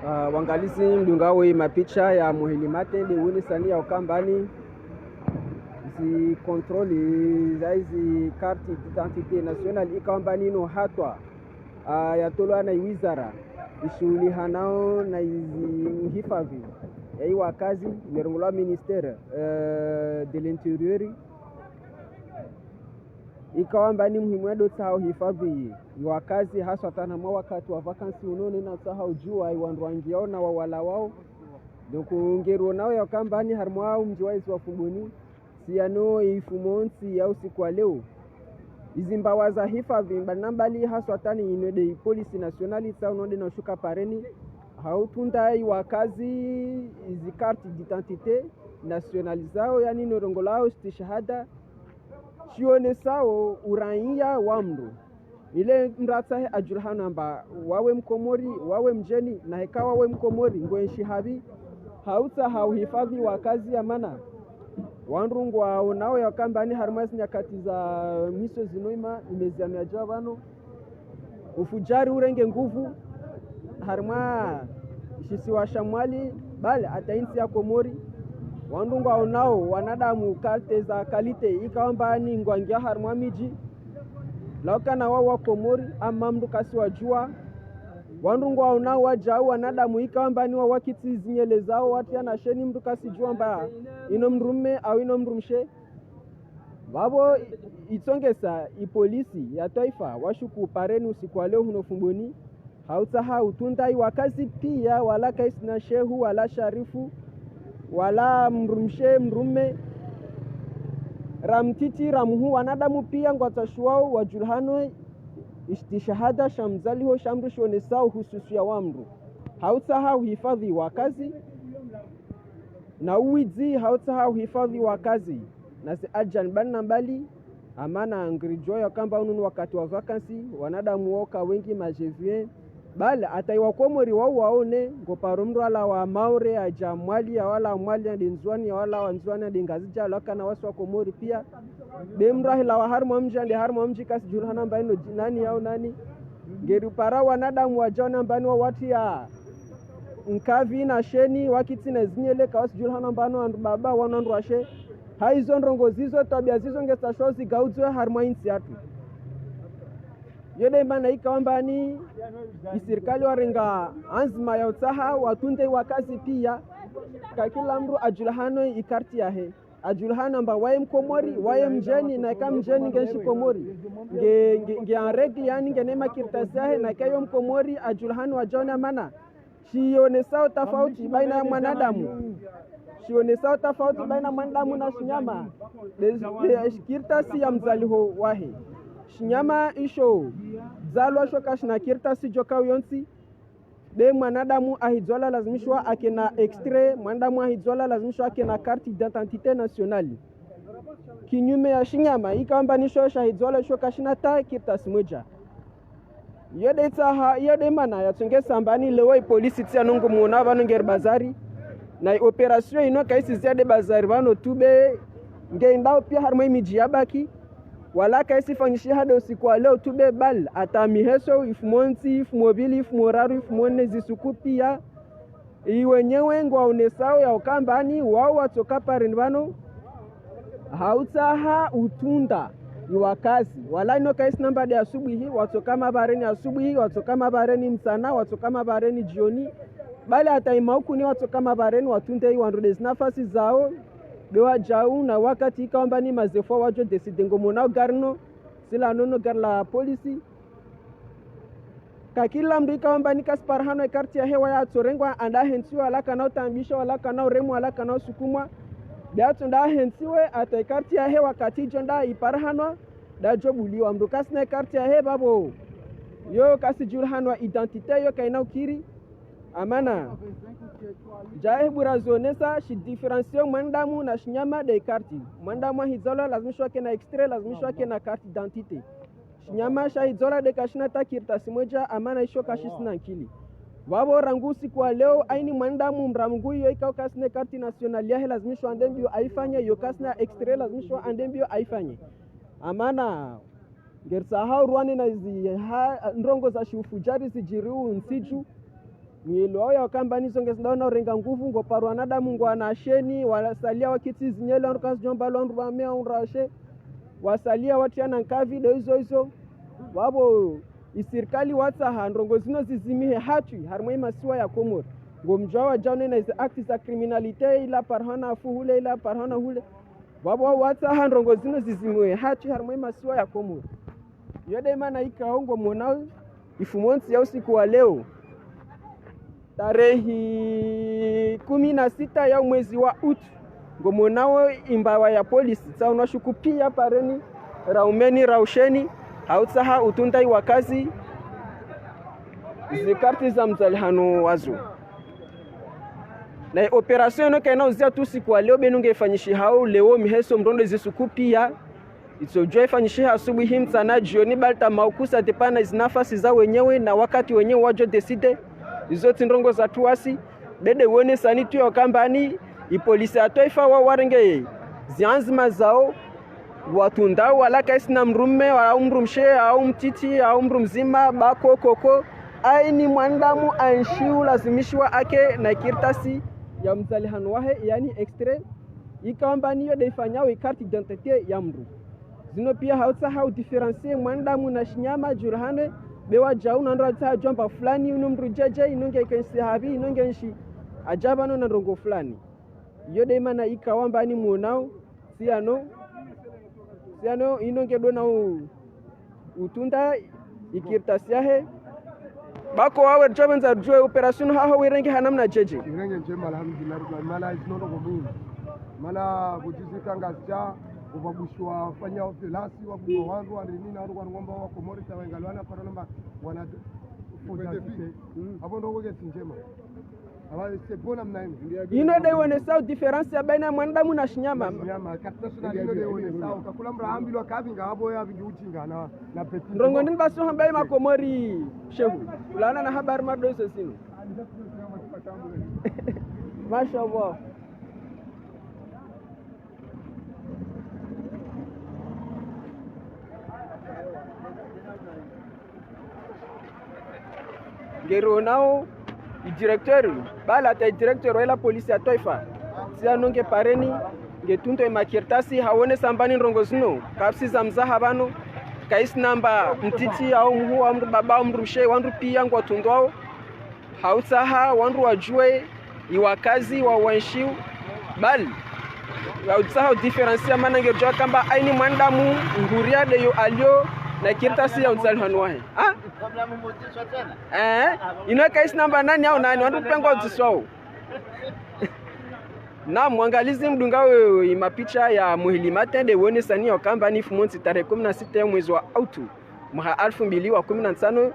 Wangalizi mdungawe mapicha ya muhilimate de wuni sani ya ukambani zi kontroli za hizi karti d'identité nationale ikambani no hatwa ya tolwa na wizara ishughuli hanao na hizi hifadhi ya hii wakazi imerungulwa ministere de l'interieur ikawamba ni muhimu edo tsao hifadhi wakazi haswa tana mwa wakati wa vakansi unone na tsao jua iwanduangiao na wawala wao dokungero nao ya kambani harmwao mjiwaizi wa fumboni siano ifumonsi ya usiku wa leo izimbawa za hifadhi mbanambali haswa tani inode polisi nationali tsao nonde na shuka pareni hautunda wakazi izi karti d'identité nationali zao yani norongolao stishahada shione sao uraia wa mndu ile mratsahe ajulhanamba wawe mkomori wawe mjeni na hekawa wawe mkomori ngwenshi havi hautsa hauhifadhi wakazi ya mana wanrungu wao nao ya kambani harmasi nyakati za miso zinoima imeziano ya javano ufujari urenge nguvu harma shisiwa shamwali bale atainsi ya komori wandungu au nao wanadamu karte za kalite ikawamba ni ngwangia harmwa miji laukana wao wa komori ama mdu kasi wajua wandungu au nao wajau wanadamu ikawamba ni wa wakiti zinyele zao watia na sheni mdu kasi jua mbaya ino mrume au ino mrumshe wabo itongesa ipolisi ya taifa washuku pareni usiku wa leo huno fumboni hautaha utundai wakazi pia wala kaisi na shehu wala sharifu wala mrumshe mrume ramtiti ramhu wanadamu pia ngwatashuao wajulhano istishahada shamzaliho shamrushone sao hususu ya wamru hautaha uhifadhi wakazi na uwizi hautaha uhifadhi wakazi na si ajan banna mbali amana ngrijo ya kamba ununu wakati wa vakansi wanadamu woka wengi majevien bala ataiwa komori wao waone ngoparo mru ala wa maure aja mwali ya wala mwali ya nzwani ya wala wanzwani ya ngazija laka na wasu wa komori pia bemru ahila wa harmu mji ande harmu mji kasi julhana mbaino nani yao nani geru para wanadamu wajana mbani wa watu ya nkavi na sheni wakiti na zinyele kawasi julhana mbano andu baba wanandu washe haizo ndrongo zizo tabia zizo ngesta shozi gauzwe harmu insi atu yode mbana ikawamba ni isirikali warenga anzima ya utaha watunde wakazi pia kakila mru ajulhano ikarti yahe ajulhano mba wae mkomori wae mjeni na ika mjeni ngenshi komori nge anregli yani nge nema kirtasi yahe na kayo mkomori ajulhano wajona mana shione sao tafauti baina ya mwanadamu shione sao tafauti baina mwanadamu na shinyama kirtasi ya mzaliho wahe shinyama isho zalwa shoka shina kirtasi joka uyonsi de mwanadamu ahidzola lazimishwa akena extrait mwanadamu ahidzola lazimishwa akena carte d'identité nationale kinyume ya shinyama ikamba nisho shahidzola shoka shina ta kirtasi moja yode tsaha yode mana yatsonge sambani lewe polisi tsia nungu muona vanongera bazari na operation ino kaisi ziade bazari vano tube ngenda pia harmo imiji yabaki wala kaisi fanyishi hada usiku wa leo tube bal atamiheso ifumonsi ifumobili ifumoraru ifumone zisuku pia iwenyewe ngwa unesao ya ukambani wao watoka parindwano hautaha utunda iwakazi wala ino kaisi namba de asubuhi watoka mabareni asubuhi watoka mabareni msana watoka mabareni jioni bali ataimauku ni watoka mabareni watunde iwandodezi nafasi zao bewa jau na wakati ikawamba ni mazefo wajo deside ngomona garno sila nono gar la polisi kakila mdu ikawamba ni kasparhano ekarti ya hewa ya tsorengwa anda hensiwe alaka na utambisha alaka na uremu alaka na usukumwa beatu nda hensiwe ata ekarti ya hewa katijo nda iparhanwa da jobuliwa mdu kasina ekarti ya hewa babo yo kasi julhanwa identite yo kaina ukiri amana jae burazonesa shi differentiation mwandamu na shinyama de karti mwandamu hizola lazimishwa kena extrait lazimishwa kena carte d'identité shinyama shahizola de kashina takirta simoja amana isho kashisina nkili wabo rangusi kwa leo aini mwandamu mramgu yo ikao kasine carte nationale yahe lazimishwa andembio aifanye yo kasina extrait lazimishwa andembio aifanye amana gersa hau ruani na ndrongo za shufujari zijiriu nsiju mwilo wao ya kambani zonge ndaona urenga nguvu ngo parwa nadamu ngo anasheni wasalia wakiti zinyele onkazi jomba londu wamea unrashe wasalia watiana nkavi de hizo wabo isirikali watsa handrongo zino zizimihe hatui harmwe masiwa ya Komoro ngo mjawa jaune na acti za criminalite ila parhana fuhule ila parhana hule wabo watsa handrongo zino zizimihe hatui harmwe masiwa ya Komoro yode mana ikaongo monao ifumonsi ya usiku wa leo tarehi 16 ya mwezi wa Utu ngomonao imbawa ya polisi tsauna shukupia pareni raumeni rausheni hautsaha utundai wakazi zikarti za mzalihano wazo na operation no kaina uzia tu siku wa leo benunge ifanyishi hao leo miheso mrondo zisukupia itsojo ifanyishi asubuhi mtsana jioni balta maukusa tepana izinafasi za wenyewe na wakati wenyewe wajo decide izo tindrongo za tuasi bede wone sanitu ya kambani ipolisi atoifa wa warenge zianzima zao watundao wala kaisina mrume au mrumshe au mtiti au mrumzima bako koko aini mwandamu anshiu lazimishwa ake na kirtasi ya mzalihano wahe yani extrait ikambani yo defanyao carte d'identité ya mru zino pia hautsa hau differentier mwandamu na shinyama jurhane bewa jauna ndo ata jomba fulani uno mru jeje inonge kensi habi inonge nshi ajaba no na rongo fulani yode mana ikawamba ni muonao siano inonge dona utunda ikirtasi yahe bako wawe jobenza jwe operation haho wirenge hanamna jeje wirenge njema alhamdulillah mala izinono gomu mala kujizika ngazja kubabushwa fanya ofilasi wa bwa wangu andini na ngomba wa Komoro tawengalwana parolamba wana fotafite abo ndoko ke njema aba sepona mnaim ino de wone saw difference ya baina mwandamu na shinyama nyama katasuna ino de wone saw kakula mra ambilwa kavinga abo ya vingutinga na peti ndongo ndin baso hambai makomori shehu ulana na habari mado hizo sino mashallah ngero nao directeur bala ta directeur wala polisi ya taifa sia nonge pareni ngetunto emakirtasi hawone sambani ndongo zino kapsi za mzaha bano kaisi namba mtiti au mhu wa mru baba mrushe wandu pia ngwa tundwao hautsaha wandu wajue iwakazi wa wanshiu bali hautsaha differencia mana ngerjwa kamba aini mwandamu nguria de yo alio na kirtasi ya mzalihano wahe ina kaisi namba nani au nani wandu pengo dziswao na mwangalizi mdungao imapicha ya muhilimate de wone sani ya kambani fumonsi tarehe 16 ya mwezi wa Autu mwa 2015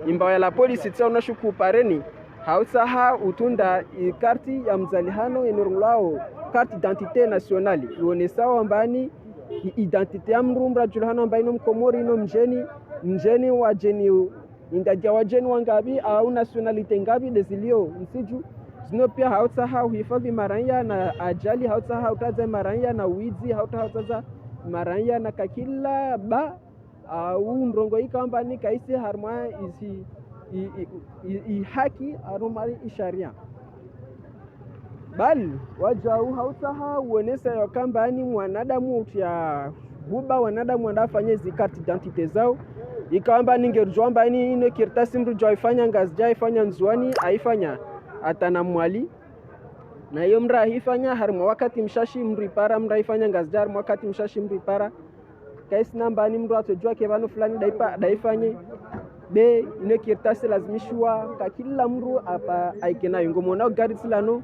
imbawa ya la polisi tsao shuku pareni hautsaha utunda karti ya mzalihano enurulao carte d'identité nationale ione sawa mbani identité ya mrumbra julhano mbaino mkomori ino mjeni wa jeni indaja wa jeni wangabi au nationalite ngabi desilio msiju zino pia hautsaha uhifadhi maranya na ajali hautsaha utaza maranya na wizi hautaza maranya na kakila ba au mrongo ikamba ni kaisi harma isi i haki arumari isharia bali wajau hautsaha uonesa ya kamba ni mwanadamu utia buba wanadamu andafanya zikati identite zao ikamba ningerjomba ni ino kirtasi mtu joifanya ngazja ifanya nzuani aifanya atana mwali na hiyo mra hifanya harma wakati mshashi mripara mra ifanya ngazjar wakati mshashi mripara kaisi namba ni mru atojua kebano fulani daifanye be ino kirtasi lazimishwa ka kila mru apa aikena ngomona gari silano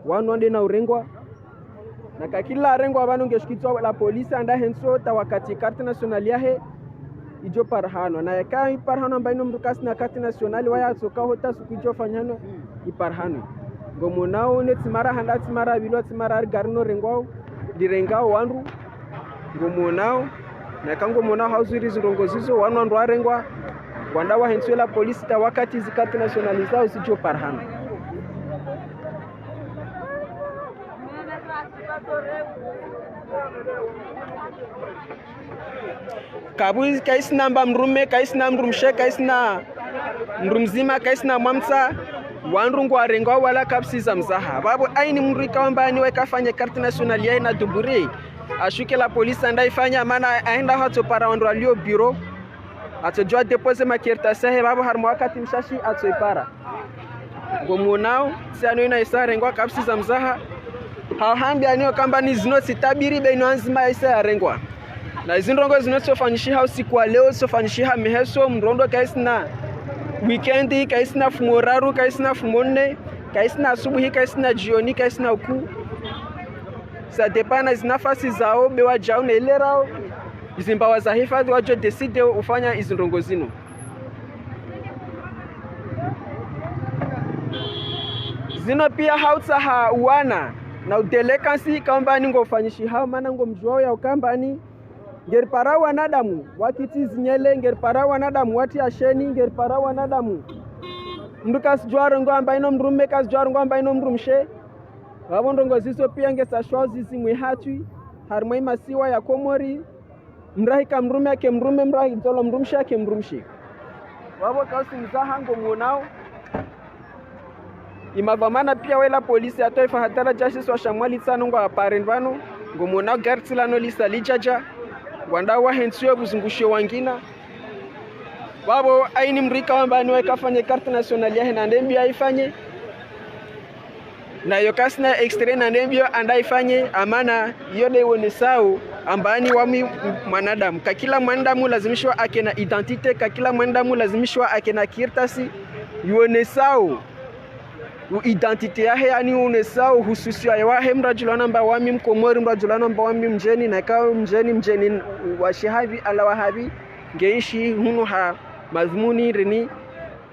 wanonde na urengwa na ka kila rengwa bano ngeshikitwa la polisi anda henso ta wakati carte nationale yahe ijo parhano na yakai parhano mbaino mrukasi na carte nationale waya soka hota sukujo fanyano iparhano ngomonao ne timara handa timara bilwa timara garno rengwao direngao wanru ngomonao na kango monao hauzuri zirongo zizo wanwandu arengwa wanda wa henso la polisi ta wakati zikati nationale zao sijo parhano kabu kaisi namba mrume kaisi na mrumshe kaisi na mrumzima kaisi na mwamsa wanrungu arengwa wala kapsi za mzaha babu aini mndu ikaomba ni wekafanya carte nationale ya na duburi ashuke la polisi andaifanya maana aenda hato para wandu alio bureau atojua depose makierta sahe babu harmo wakati mshashi atoipara ngomunao siano ina isa rengwa kapsi za mzaha hahambi anio kamba ni zino sitabiri beino anzima isa ya rengwa na izindrongo zino sofanyishiha usiku wa leo sofanyishiha meheso mrondo kaisina weekendi kaisina fumoraru kaisina fumonne kaisina asubuhi kaisina jioni kaisina uku sa depana zinafasi zao bewa jao na ilerao izimbawa za hifadhi wajo decide ufanya izindrongo zino zino pia hautsaha uwana na udelekansi kambani ngofanyishi hao maana ngomjuao ya ukambani ngeripara wanadamu wakiti zinyele ngeripara wanadamu wati asheni ngeripara wanadamu mndu kasijwaro ngamba ino mrume kasijwaro ngamba ino mrumshe wabo ndongo ziso pia ngesashwa zimwe hatwi harmai masiwa ya komori mrahi kamrume ake mrume mrahi tolo mrumshe ake mrumshe wabo kasi mzaha ngomunao imavamana pia wela polisi atoifa hatara jashi swa shamwali tsano ngo aparenvano ngomunao gartsilano lisalijaja wanda wa hensuyo buzungushio wangina babo aini mrika wamba niwe kafanye carte nationale ya na ndembi aifanye na yokasna extrait na ndembi anda ifanye amana yode wonesao ambani wami mwanadamu kakila mwanadamu lazimishwa ake na identite kakila mwanadamu lazimishwa ake na kirtasi yonesao identite yahe yani unesao hususia ya wahe mrajulana mba wami mkomori mrajulana mba wami mjeni na ikawa mjeni wa shihavi ala wahabi ngeishi hunu ha mazmuni rini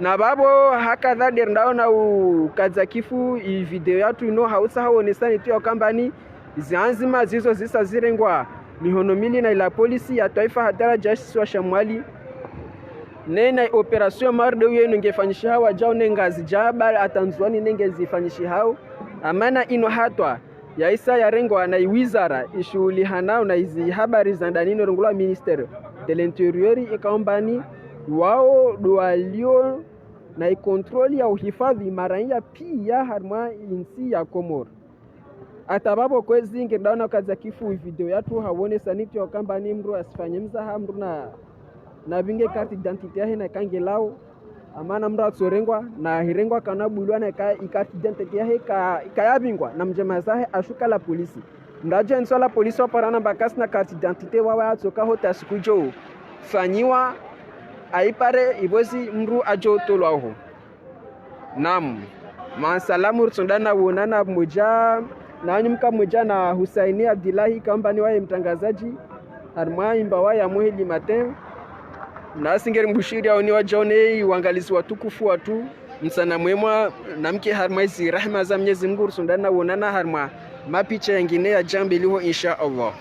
na babo hakadha derndao na ukazakifu i video yatu ino hausa haonesani tu ya kambani zianzima zizo zisa zirengwa mihonomili na ila polisi ya taifa hadara jashi wa shamwali nena operation marde uye ningefanyisha hawa jao nengazi jaba atanzwani nengezifanyishi hao amana ino hatwa ya isa ya rengo na wizara ishughuli hanao na hizi habari za ndani rongola minister de l'interieur ikaombani wao doalio na kontroli ya uhifadhi maranya pia harma insi ya Komoro atababo kwezi ngedaona kaza kifu video yatu hawone saniti wakambani mru asifanye mzaha mru na binge carte d'identité yahe na kange lao amana mru atsorengwa na hirengwa kana bulwa na carte d'identité yahe kayabingwa na mjema zahe ashuka la polisi ndaje nso la polisi waparana bakasi na carte d'identité wawa atsoka hota sikujo fanyiwa aipare ibozi mru ajo tolwaho nam masalamu rusundana wonana moja na nyumka moja na Husaini Abdillahi kambani wae mtangazaji harma imba wa ya Muhili Matin na singeri mbushiri au ni wajaone uangalizi watukufu watu msana mwema na mke harma hizi rahma za Mwenyezi Mungu rusundana wonana harma mapicha yengine ya jambo liho insha Allah.